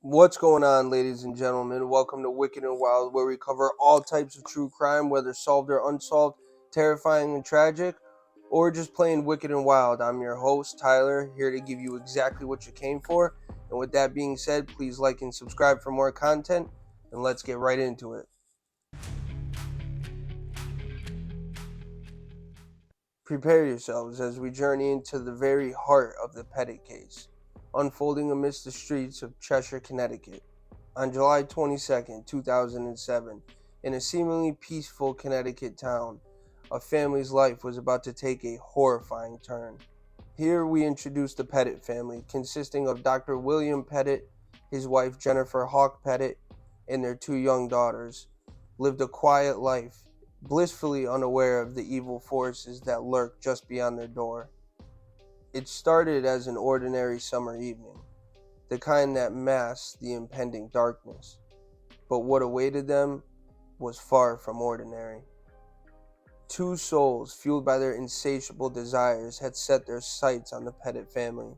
What's going on, ladies and gentlemen? Welcome to Wicked and Wild, where we cover all types of true crime, whether solved or unsolved, terrifying and tragic, or just plain wicked and wild. I'm your host, Tyler, here to give you exactly what you came for. And with that being said, please like and subscribe for more content, and let's get right into it. Prepare yourselves as we journey into the very heart of the Petit Case, unfolding amidst the streets of Cheshire, Connecticut. On July 22nd, 2007, in a seemingly peaceful Connecticut town, a family's life was about to take a horrifying turn. Here we introduce the Petit family, consisting of Dr. William Petit, his wife Jennifer Hawk Petit, and their two young daughters, lived a quiet life, blissfully unaware of the evil forces that lurked just beyond their door. It started as an ordinary summer evening, the kind that masked the impending darkness. But what awaited them was far from ordinary. Two souls, fueled by their insatiable desires, had set their sights on the Petit family,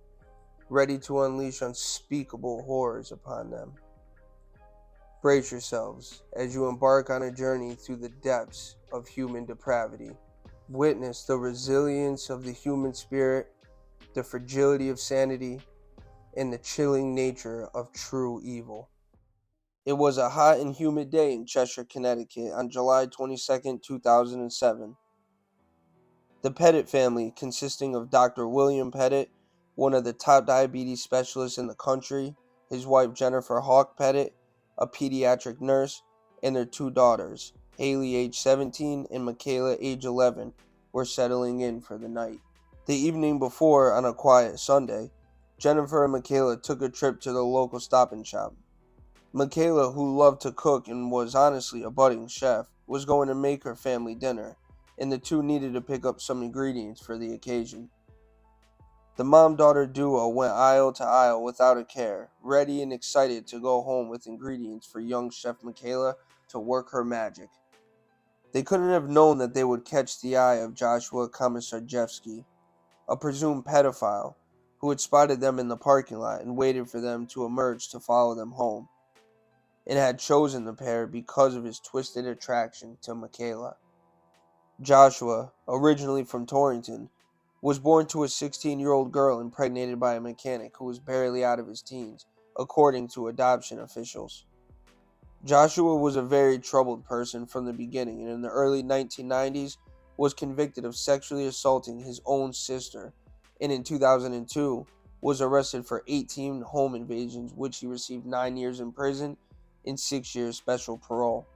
ready to unleash unspeakable horrors upon them. Brace yourselves as you embark on a journey through the depths of human depravity. Witness the resilience of the human spirit, the fragility of sanity, and the chilling nature of true evil. It was a hot and humid day in Cheshire, Connecticut on July 22nd, 2007. The Petit family, consisting of Dr. William Petit, one of the top diabetes specialists in the country, his wife Jennifer Hawk Petit, a pediatric nurse, and their two daughters, Haley age 17 and Michaela age 11, were settling in for the night. The evening before, on a quiet Sunday, Jennifer and Michaela took a trip to the local Stop and Shop. Michaela, who loved to cook and was honestly a budding chef, was going to make her family dinner, and the two needed to pick up some ingredients for the occasion. The mom-daughter duo went aisle to aisle without a care, ready and excited to go home with ingredients for young Chef Michaela to work her magic. They couldn't have known that they would catch the eye of Joshua Komisarjevsky, a presumed pedophile, who had spotted them in the parking lot and waited for them to emerge to follow them home, and had chosen the pair because of his twisted attraction to Michaela. Joshua, originally from Torrington, was born to a 16-year-old girl impregnated by a mechanic who was barely out of his teens, according to adoption officials. Joshua was a very troubled person from the beginning, and in the early 1990s was convicted of sexually assaulting his own sister, and in 2002 was arrested for 18 home invasions, which he received 9 years in prison and 6 years special parole.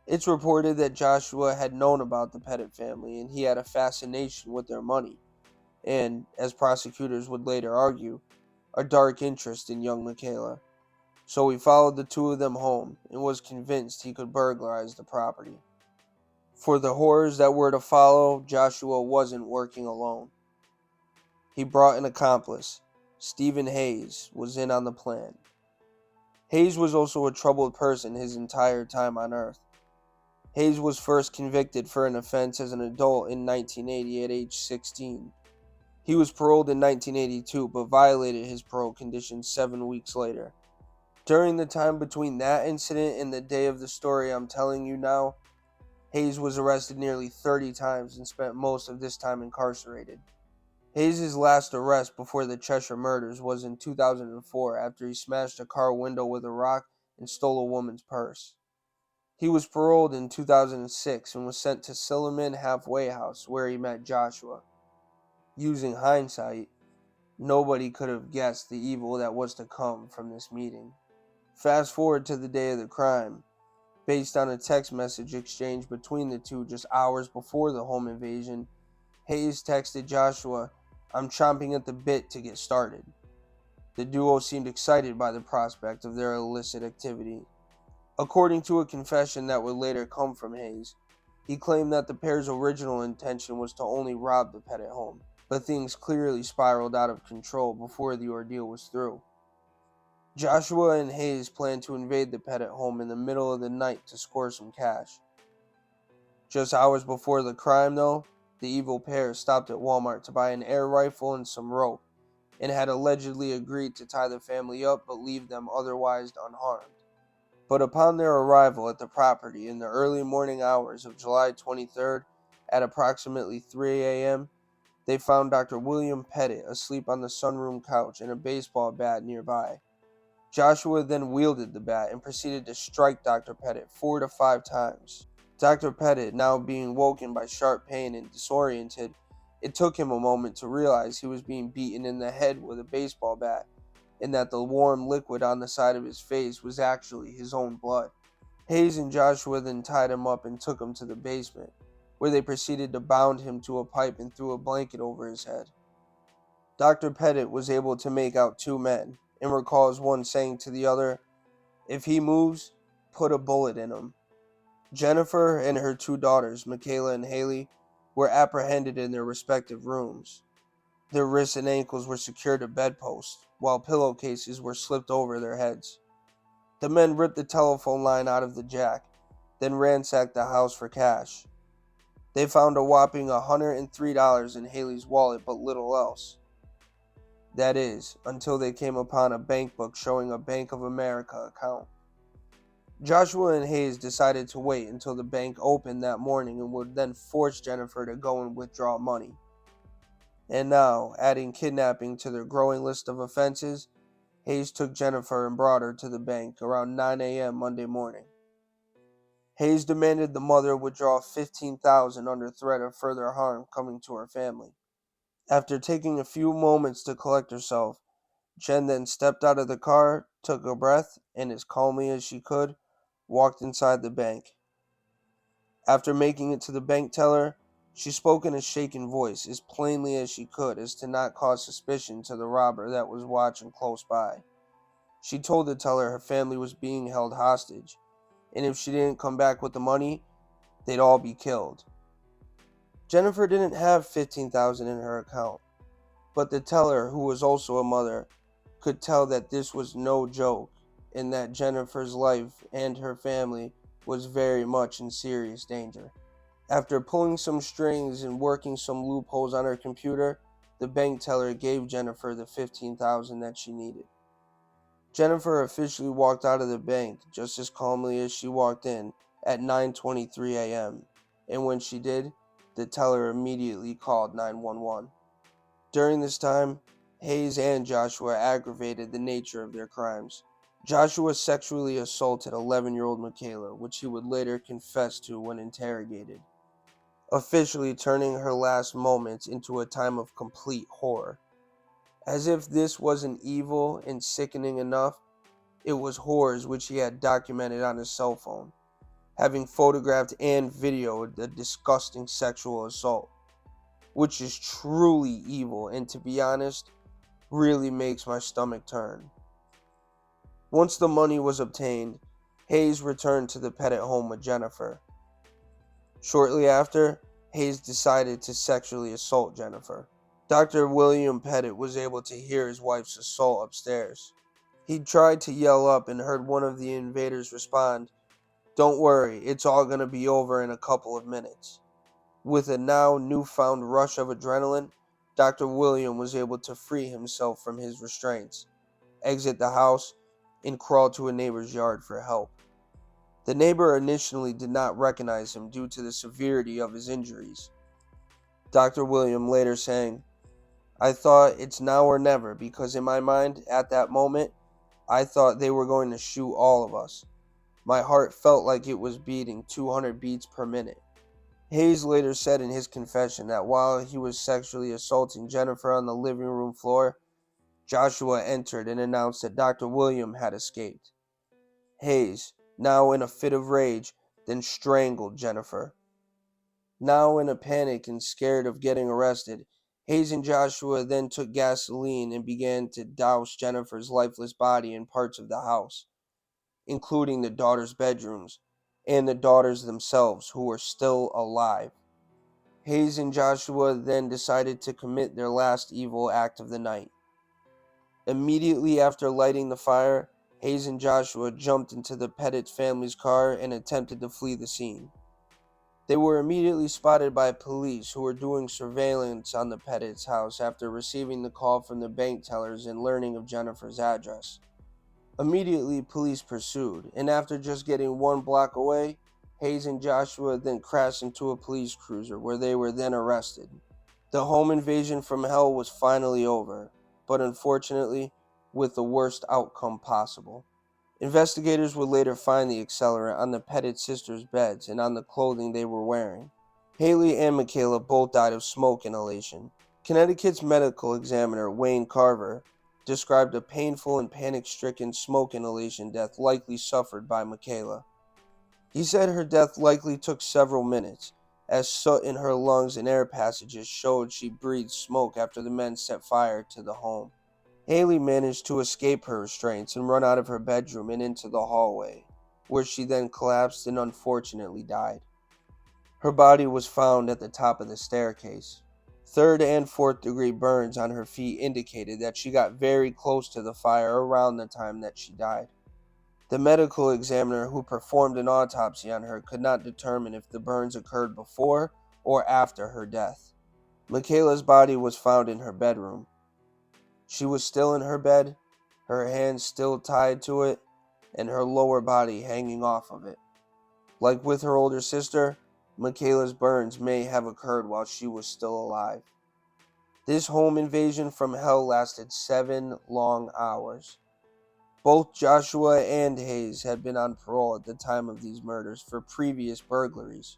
It's reported that Joshua had known about the Petit family, and he had a fascination with their money, and, as prosecutors would later argue, a dark interest in young Michaela. So he followed the two of them home and was convinced he could burglarize the property. For the horrors that were to follow, Joshua wasn't working alone. He brought an accomplice. Stephen Hayes was in on the plan. Hayes was also a troubled person his entire time on Earth. Hayes was first convicted for an offense as an adult in 1980 at age 16. He was paroled in 1982 but violated his parole conditions 7 weeks later. During the time between that incident and the day of the story I'm telling you now, Hayes was arrested nearly 30 times and spent most of this time incarcerated. Hayes' last arrest before the Cheshire murders was in 2004 after he smashed a car window with a rock and stole a woman's purse. He was paroled in 2006 and was sent to Silliman Halfway House where he met Joshua. Using hindsight, nobody could have guessed the evil that was to come from this meeting. Fast forward to the day of the crime. Based on a text message exchange between the two just hours before the home invasion, Hayes texted Joshua, "I'm chomping at the bit to get started." The duo seemed excited by the prospect of their illicit activity. According to a confession that would later come from Hayes, he claimed that the pair's original intention was to only rob the Petit home, but things clearly spiraled out of control before the ordeal was through. Joshua and Hayes planned to invade the Petit home in the middle of the night to score some cash. Just hours before the crime, though, the evil pair stopped at Walmart to buy an air rifle and some rope, and had allegedly agreed to tie the family up but leave them otherwise unharmed. But upon their arrival at the property in the early morning hours of July 23rd at approximately 3 a.m., they found Dr. William Pettit asleep on the sunroom couch and a baseball bat nearby. Joshua then wielded the bat and proceeded to strike Dr. Pettit 4 to 5 times. Dr. Pettit, now being woken by sharp pain and disoriented, it took him a moment to realize he was being beaten in the head with a baseball bat, and that the warm liquid on the side of his face was actually his own blood. Hayes and Joshua then tied him up and took him to the basement, where they proceeded to bound him to a pipe and threw a blanket over his head. Dr. Pettit was able to make out 2 men, and recalls one saying to the other, "If he moves, put a bullet in him." Jennifer and her 2 daughters, Michaela and Haley, were apprehended in their respective rooms. Their wrists and ankles were secured to bedposts, while pillowcases were slipped over their heads. The men ripped the telephone line out of the jack, then ransacked the house for cash. They found a whopping $103 in Haley's wallet, but little else. That is, until they came upon a bank book showing a Bank of America account. Joshua and Hayes decided to wait until the bank opened that morning and would then force Jennifer to go and withdraw money. And now, adding kidnapping to their growing list of offenses, Hayes took Jennifer and brought her to the bank around 9 a.m. Monday morning. Hayes demanded the mother withdraw $15,000 under threat of further harm coming to her family. After taking a few moments to collect herself, Jen then stepped out of the car, took a breath, and as calmly as she could, walked inside the bank. After making it to the bank teller, she spoke in a shaken voice, as plainly as she could, as to not cause suspicion to the robber that was watching close by. She told the teller her family was being held hostage, and if she didn't come back with the money, they'd all be killed. Jennifer didn't have $15,000 in her account, but the teller, who was also a mother, could tell that this was no joke, and that Jennifer's life and her family was very much in serious danger. After pulling some strings and working some loopholes on her computer, the bank teller gave Jennifer the $15,000 that she needed. Jennifer officially walked out of the bank just as calmly as she walked in at 9:23 a.m., and when she did, the teller immediately called 911. During this time, Hayes and Joshua aggravated the nature of their crimes. Joshua sexually assaulted 11-year-old Michaela, which he would later confess to when interrogated, officially turning her last moments into a time of complete horror. As if this wasn't evil and sickening enough, it was horrors which he had documented on his cell phone, having photographed and videoed the disgusting sexual assault, which is truly evil and, to be honest, really makes my stomach turn. Once the money was obtained, Hayes returned to the Pettit home with Jennifer. Shortly after, Hayes decided to sexually assault Jennifer. Dr. William Pettit was able to hear his wife's assault upstairs. He tried to yell up and heard one of the invaders respond, "Don't worry, it's all going to be over in a couple of minutes." With a now newfound rush of adrenaline, Dr. William was able to free himself from his restraints, exit the house, and crawl to a neighbor's yard for help. The neighbor initially did not recognize him due to the severity of his injuries. Dr. William later saying, "I thought it's now or never, because in my mind, at that moment, I thought they were going to shoot all of us. My heart felt like it was beating 200 beats per minute." Hayes later said in his confession that while he was sexually assaulting Jennifer on the living room floor, Joshua entered and announced that Dr. William had escaped. Hayes, now in a fit of rage, then strangled Jennifer. Now in a panic and scared of getting arrested, Hayes and Joshua then took gasoline and began to douse Jennifer's lifeless body in parts of the house, including the daughters' bedrooms and the daughters themselves, who were still alive. Hayes and Joshua then decided to commit their last evil act of the night. Immediately after lighting the fire, Hayes and Joshua jumped into the Pettit family's car and attempted to flee the scene. They were immediately spotted by police who were doing surveillance on the Pettit's house after receiving the call from the bank tellers and learning of Jennifer's address. Immediately, police pursued, and after just getting 1 block away, Hayes and Joshua then crashed into a police cruiser where they were then arrested. The home invasion from hell was finally over, but unfortunately, with the worst outcome possible. Investigators would later find the accelerant on the Pettit sisters' beds and on the clothing they were wearing. Haley and Michaela both died of smoke inhalation. Connecticut's medical examiner, Wayne Carver, described a painful and panic-stricken smoke inhalation death likely suffered by Michaela. He said her death likely took several minutes, as soot in her lungs and air passages showed she breathed smoke after the men set fire to the home. Haley managed to escape her restraints and run out of her bedroom and into the hallway, where she then collapsed and unfortunately died. Her body was found at the top of the staircase. 3rd and 4th degree burns on her feet indicated that she got very close to the fire around the time that she died. The medical examiner who performed an autopsy on her could not determine if the burns occurred before or after her death. Michaela's body was found in her bedroom. She was still in her bed, her hands still tied to it, and her lower body hanging off of it. Like with her older sister, Michaela's burns may have occurred while she was still alive. This home invasion from hell lasted 7 long hours. Both Joshua and Hayes had been on parole at the time of these murders for previous burglaries.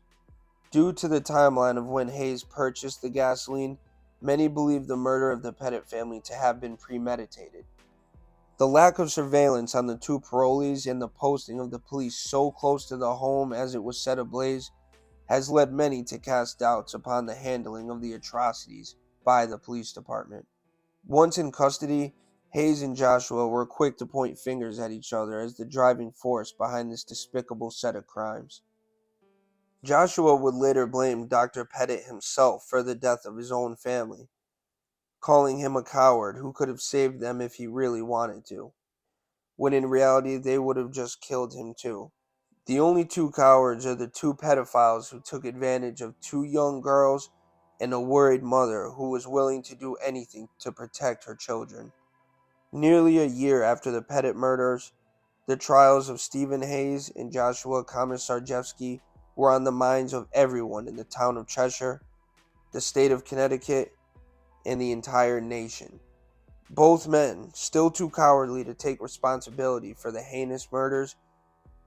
Due to the timeline of when Hayes purchased the gasoline, many believe the murder of the Pettit family to have been premeditated. The lack of surveillance on the 2 parolees and the posting of the police so close to the home as it was set ablaze has led many to cast doubts upon the handling of the atrocities by the police department. Once in custody, Hayes and Joshua were quick to point fingers at each other as the driving force behind this despicable set of crimes. Joshua would later blame Dr. Pettit himself for the death of his own family, calling him a coward who could have saved them if he really wanted to, when in reality they would have just killed him too. The only 2 cowards are the 2 pedophiles who took advantage of 2 young girls and a worried mother who was willing to do anything to protect her children. Nearly a year after the Pettit murders, the trials of Stephen Hayes and Joshua Komisarjevsky were on the minds of everyone in the town of Cheshire, the state of Connecticut, and the entire nation. Both men, still too cowardly to take responsibility for the heinous murders,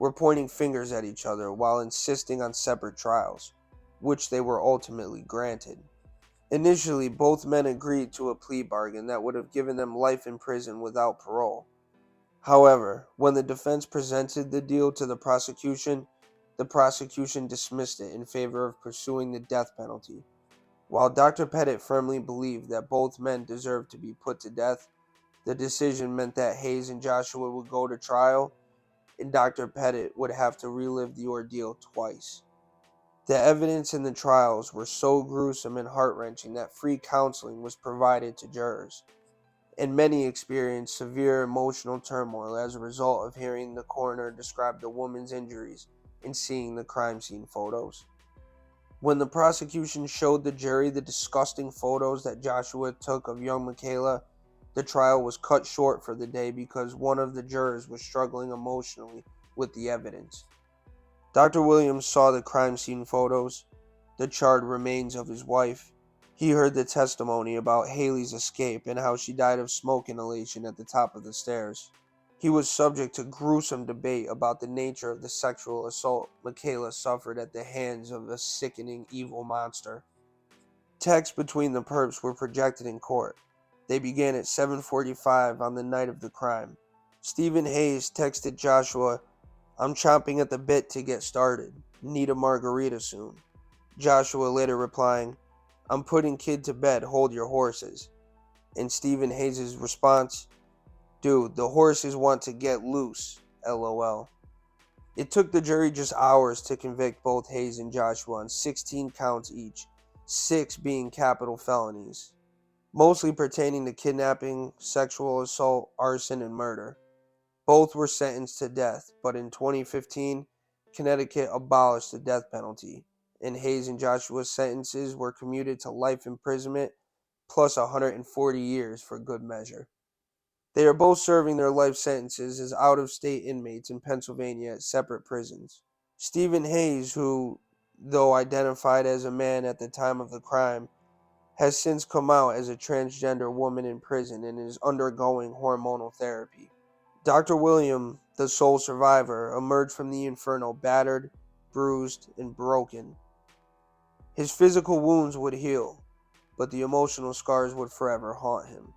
were pointing fingers at each other while insisting on separate trials, which they were ultimately granted. Initially, both men agreed to a plea bargain that would have given them life in prison without parole. However, when the defense presented the deal to the prosecution dismissed it in favor of pursuing the death penalty. While Dr. Pettit firmly believed that both men deserved to be put to death, the decision meant that Hayes and Joshua would go to trial, and Dr. Pettit would have to relive the ordeal twice. The evidence in the trials were so gruesome and heart-wrenching that free counseling was provided to jurors, and many experienced severe emotional turmoil as a result of hearing the coroner describe the woman's injuries and seeing the crime scene photos. When the prosecution showed the jury the disgusting photos that Joshua took of young Michaela, the trial was cut short for the day because one of the jurors was struggling emotionally with the evidence. Dr. Williams saw the crime scene photos, the charred remains of his wife. He heard the testimony about Haley's escape and how she died of smoke inhalation at the top of the stairs. He was subject to gruesome debate about the nature of the sexual assault Michaela suffered at the hands of a sickening evil monster. Texts between the perps were projected in court. They began at 7:45 on the night of the crime. Stephen Hayes texted Joshua, "I'm chomping at the bit to get started. Need a margarita soon." Joshua later replying, "I'm putting kid to bed, hold your horses." And Stephen Hayes' response, "Dude, the horses want to get loose, LOL." It took the jury just hours to convict both Hayes and Joshua on 16 counts each, 6 being capital felonies, mostly pertaining to kidnapping, sexual assault, arson, and murder. Both were sentenced to death, but in 2015, Connecticut abolished the death penalty, and Hayes and Joshua's sentences were commuted to life imprisonment plus 140 years for good measure. They are both serving their life sentences as out-of-state inmates in Pennsylvania at separate prisons. Stephen Hayes, who, though identified as a man at the time of the crime, has since come out as a transgender woman in prison and is undergoing hormonal therapy. Dr. William, the sole survivor, emerged from the inferno battered, bruised, and broken. His physical wounds would heal, but the emotional scars would forever haunt him.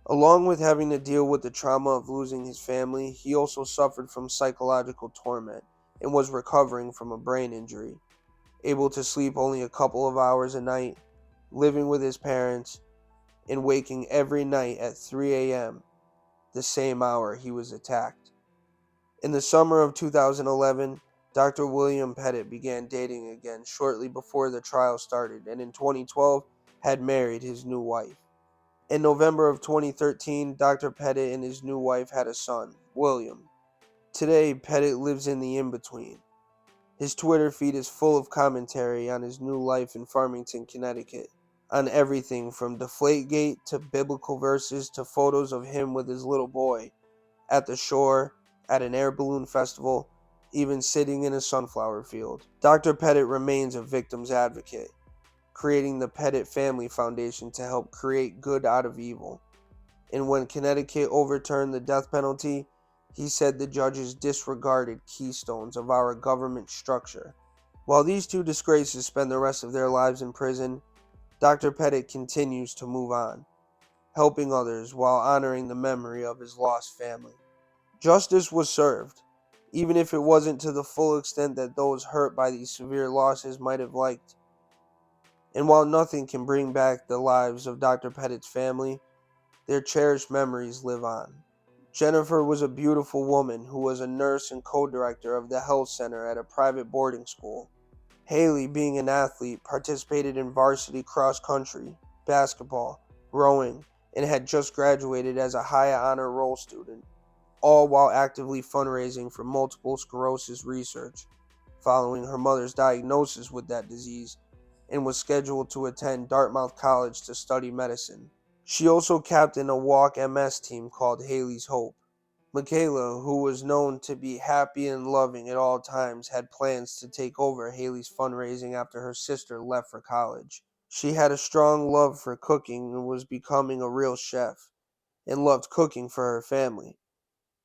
Along with having to deal with the trauma of losing his family, he also suffered from psychological torment and was recovering from a brain injury, able to sleep only a couple of hours a night, living with his parents, and waking every night at 3 a.m., the same hour he was attacked. In the summer of 2011, Dr. William Petit began dating again shortly before the trial started, and in 2012 had married his new wife. In November of 2013, Dr. Petit and his new wife had a son, William. Today, Petit lives in the in-between. His Twitter feed is full of commentary on his new life in Farmington, Connecticut, on everything from Deflategate to biblical verses to photos of him with his little boy, at the shore, at an air balloon festival, even sitting in a sunflower field. Dr. Petit remains a victim's advocate, creating the Petit Family Foundation to help create good out of evil. And when Connecticut overturned the death penalty, he said the judges disregarded keystones of our government structure. While these two disgraces spend the rest of their lives in prison, Dr. Petit continues to move on, helping others while honoring the memory of his lost family. Justice was served, even if it wasn't to the full extent that those hurt by these severe losses might have liked. And while nothing can bring back the lives of Dr. Petit's family, their cherished memories live on. Jennifer was a beautiful woman who was a nurse and co-director of the health center at a private boarding school. Haley, being an athlete, participated in varsity cross-country, basketball, rowing, and had just graduated as a high honor roll student, all while actively fundraising for multiple sclerosis research, following her mother's diagnosis with that disease, and was scheduled to attend Dartmouth College to study medicine. She also captained a walk MS team called Haley's Hope. Michaela, who was known to be happy and loving at all times, had plans to take over Haley's fundraising after her sister left for college. She had a strong love for cooking and was becoming a real chef, and loved cooking for her family,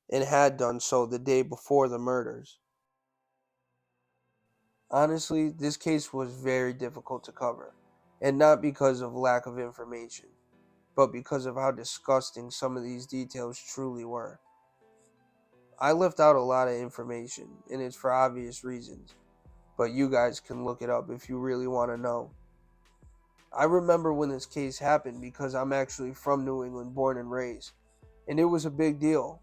and had done so the day before the murders. Honestly, this case was very difficult to cover, and not because of lack of information, but because of how disgusting some of these details truly were. I left out a lot of information, and it's for obvious reasons, but you guys can look it up if you really want to know. I remember when this case happened because I'm actually from New England, born and raised, and it was a big deal.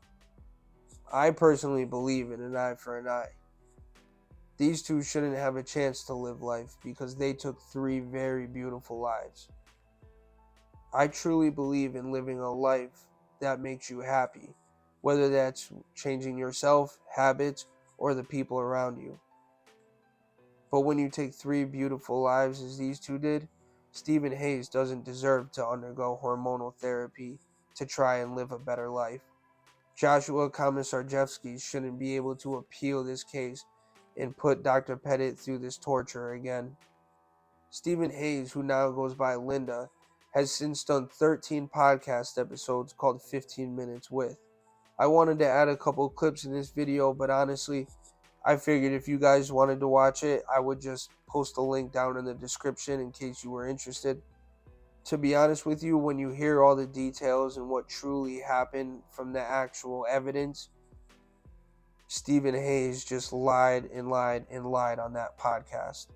I personally believe in an eye for an eye. These two shouldn't have a chance to live life because they took 3 very beautiful lives. I truly believe in living a life that makes you happy, whether that's changing yourself, habits, or the people around you. But when you take 3 beautiful lives as these two did, Stephen Hayes doesn't deserve to undergo hormonal therapy to try and live a better life. Joshua Komisarjevsky shouldn't be able to appeal this case and put Dr. Petit through this torture again. Stephen Hayes, who now goes by Linda, has since done 13 podcast episodes called 15 Minutes With. I wanted to add a couple clips in this video, but honestly, I figured if you guys wanted to watch it, I would just post a link down in the description in case you were interested. To be honest with you, when you hear all the details and what truly happened from the actual evidence, Stephen Hayes just lied and lied and lied on that podcast.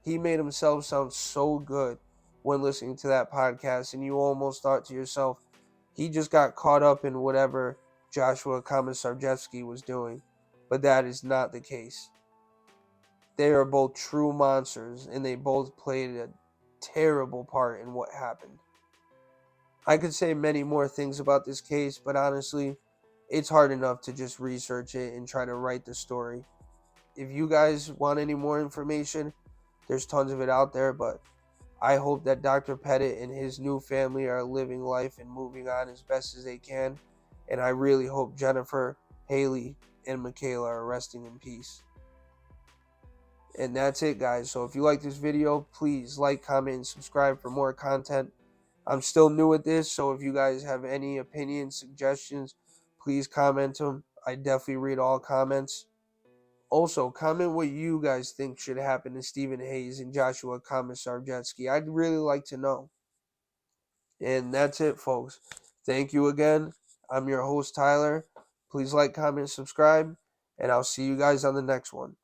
He made himself sound so good when listening to that podcast, and you almost thought to yourself, he just got caught up in whatever Joshua Komisarjevsky was doing. But that is not the case. They are both true monsters, and they both played a terrible part in what happened. I could say many more things about this case, but honestly, it's hard enough to just research it and try to write the story. If you guys want any more information, There's tons of it out there, but I hope that Dr. Pettit and his new family are living life and moving on as best as they can. And I really hope Jennifer, Haley, and Michaela are resting in peace. And that's it, guys. So if you like this video, please like, comment, and subscribe for more content. I'm still new at this, so if you guys have any opinions, suggestions, please comment them. I definitely read all comments. Also, comment what you guys think should happen to Stephen Hayes and Joshua Komisarjetsky. I'd really like to know. And that's it, folks. Thank you again. I'm your host, Tyler. Please like, comment, subscribe, and I'll see you guys on the next one.